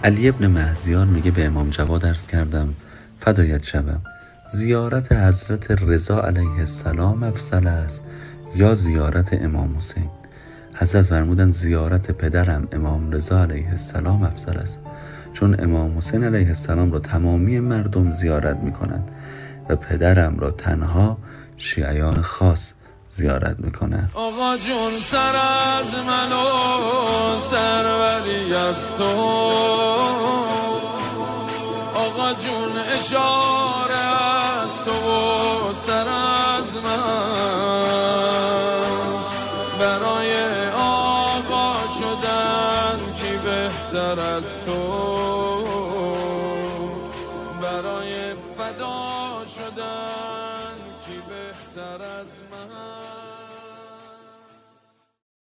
علی ابن مهذیان میگه به امام جواد عرض کردم فدایت شوم، زیارت حضرت رضا علیه السلام افضل است یا زیارت امام حسین؟ حضرت فرمودند زیارت پدرم امام رضا علیه السلام افضل است، چون امام حسین علیه السلام را تمامی مردم زیارت میکنند و پدرم را تنها شیعیان خاص زیارت میکنند. آقا جون سر از من و سروری از تو، آقا جون اشاره از تو و سر از من، برای آقا شدن کی بهتر از تو؟